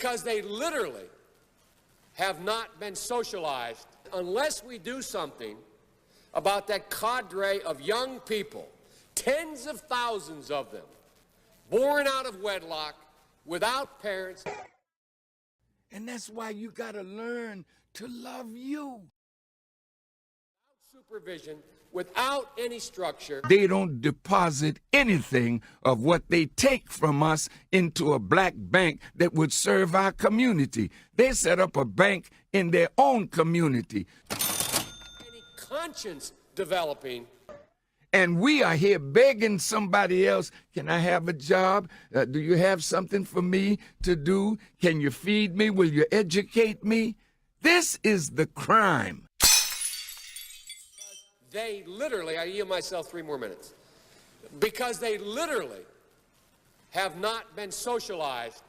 because they literally have not been socialized. Unless we do something about that cadre of young people, tens of thousands of them, born out of wedlock, without parents. And that's why you gotta learn to love you. Without supervision, without any structure. They don't deposit anything of what they take from us into a black bank that would serve our community. They set up a bank in their own community. Any conscience developing. And we are here begging somebody else, can I have a job? Do you have something for me to do? Can you feed me? Will you educate me? This is the crime. They literally, I yield myself 3 more minutes, because they literally have not been socialized.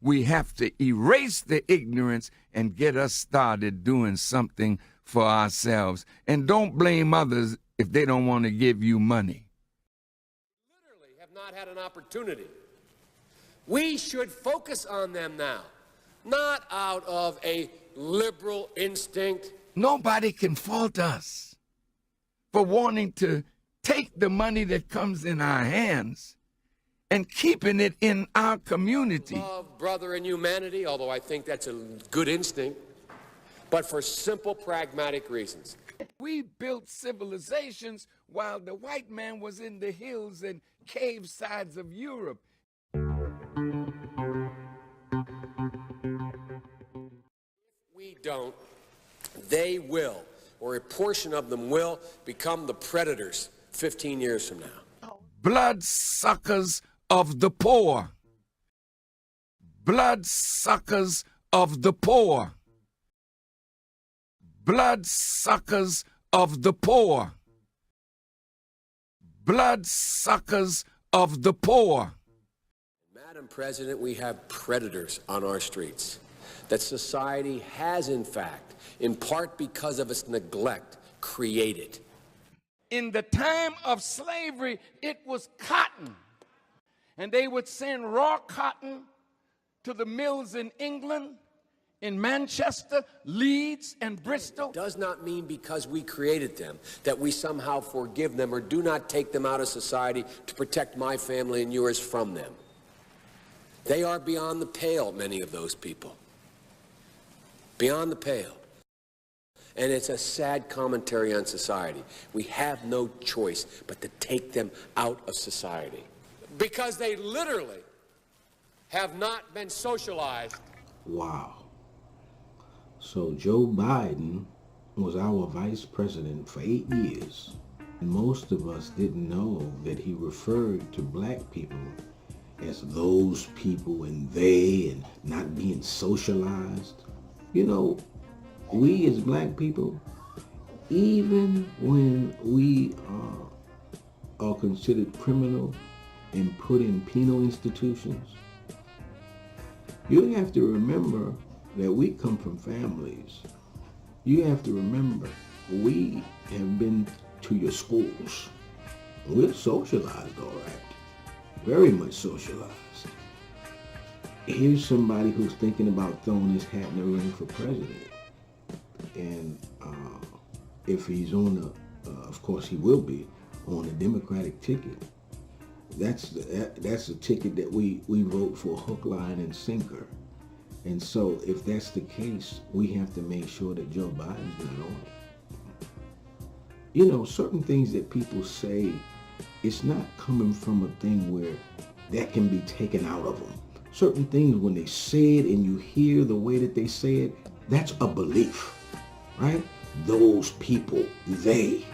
We have to erase the ignorance and get us started doing something for ourselves. And don't blame others if they don't want to give you money. Literally have not had an opportunity. We should focus on them now, not out of a liberal instinct. Nobody can fault us for wanting to take the money that comes in our hands and keeping it in our community. Love, brother, and humanity, although I think that's a good instinct, but for simple, pragmatic reasons. We built civilizations while the white man was in the hills and cave sides of Europe. If we don't, they will, or a portion of them will, become the predators 15 years from now. Bloodsuckers of the poor. Bloodsuckers of the poor. Bloodsuckers of the poor. Bloodsuckers of the poor. Madam President, we have predators on our streets that society has, in fact, in part because of its neglect, created. In the time of slavery, it was cotton. And they would send raw cotton to the mills in England, in Manchester, Leeds, and Bristol. It does not mean because we created them that we somehow forgive them or do not take them out of society to protect my family and yours from them. They are beyond the pale, many of those people. Beyond the pale. And it's a sad commentary on society. We have no choice but to take them out of society. Because they literally have not been socialized. Wow. So Joe Biden was our vice president for 8 years. And most of us didn't know that he referred to black people as those people and they and not being socialized. You know, we as black people, even when we are considered criminal and put in penal institutions, you have to remember that we come from families. You have to remember we have been to your schools. We're socialized, all right. Very much socialized. Here's somebody who's thinking about throwing his hat in the ring for president. And if he's on the, of course he will be, on the Democratic ticket, that's a ticket that we vote for hook, line, and sinker. And so if that's the case, we have to make sure that Joe Biden's not on it. You know, certain things that people say, it's not coming from a thing where that can be taken out of them. Certain things, when they say it and you hear the way that they say it, that's a belief, right? Those people, they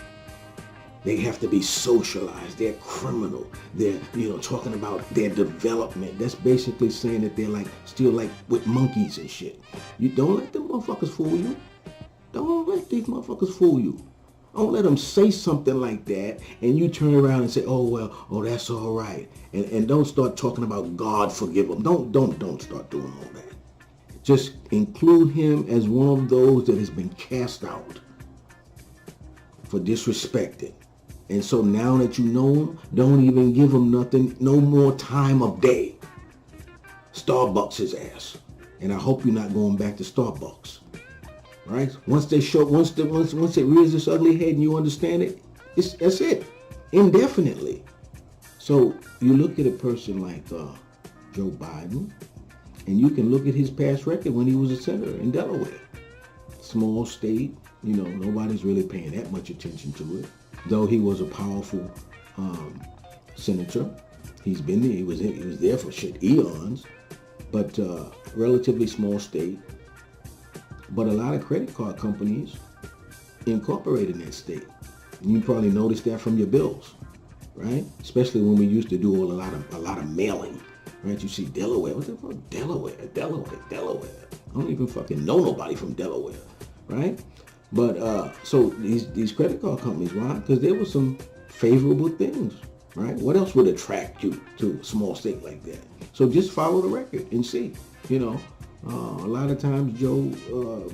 have to be socialized. They're criminal. They're, talking about their development. That's basically saying that they're still like with monkeys and shit. You don't let them motherfuckers fool you. Don't let these motherfuckers fool you. Don't let them say something like that and you turn around and say, that's all right. And don't start talking about God forgive them. Don't start doing all that. Just include him as one of those that has been cast out for disrespecting. And so now that you know him, don't even give him nothing, no more time of day. Starbucks his ass. And I hope you're not going back to Starbucks. Right? Once it rears its ugly head and you understand it, that's it. Indefinitely. So you look at a person like Joe Biden, and you can look at his past record when he was a senator in Delaware. Small state, nobody's really paying that much attention to it. Though he was a powerful senator, he's been there. He was there for shit eons, but relatively small state. But a lot of credit card companies incorporated in that state. And you probably noticed that from your bills, right? Especially when we used to do a lot of mailing, right? You see Delaware. What the fuck? Delaware. I don't even fucking know nobody from Delaware, right? But so these credit card companies, why? Because there were some favorable things, right? What else would attract you to a small state like that? So just follow the record and see, a lot of times Joe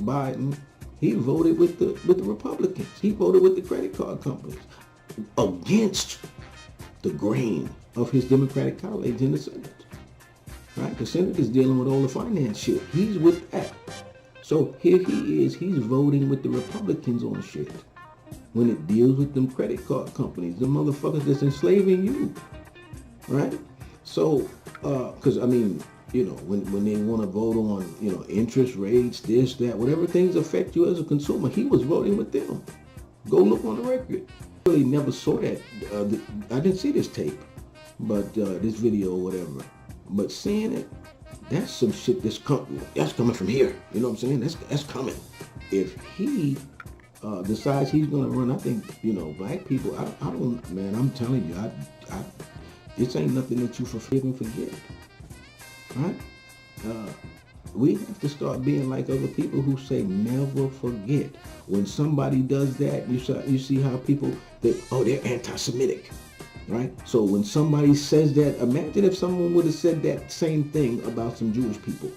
Biden, he voted with the Republicans. He voted with the credit card companies against the grain of his Democratic colleagues in the Senate. Right? The Senate is dealing with all the finance shit. He's with that. So here he is. He's voting with the Republicans on shit. When it deals with them credit card companies, the motherfuckers that's enslaving you. Right? So, because when they want to vote on, interest rates, this, that, whatever things affect you as a consumer, he was voting with them. Go look on the record. I really never saw that. I didn't see this tape, but this video or whatever. But seeing it, that's some shit that's coming from here. You know what I'm saying? That's coming. If he decides he's going to run, I think, black people, I don't, man, I'm telling you, this ain't nothing that you forgive and forget. Right? We have to start being like other people who say never forget. When somebody does that, you see how people, they're anti-Semitic. Right? So when somebody says that, imagine if someone would have said that same thing about some Jewish people.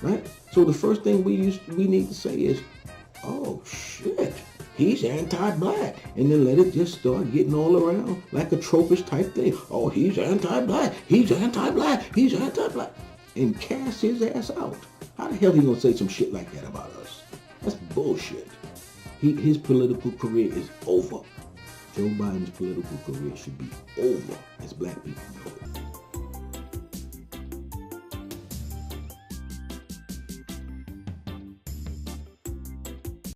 Right? So the first thing we need to say is, oh shit, he's anti-black. And then let it just start getting all around like a tropish type thing. Oh, he's anti-black, he's anti-black, he's anti-black. And cast his ass out. How the hell he gonna say some shit like that about us? That's bullshit. His political career is over. Joe Biden's political career should be over, as black people know it.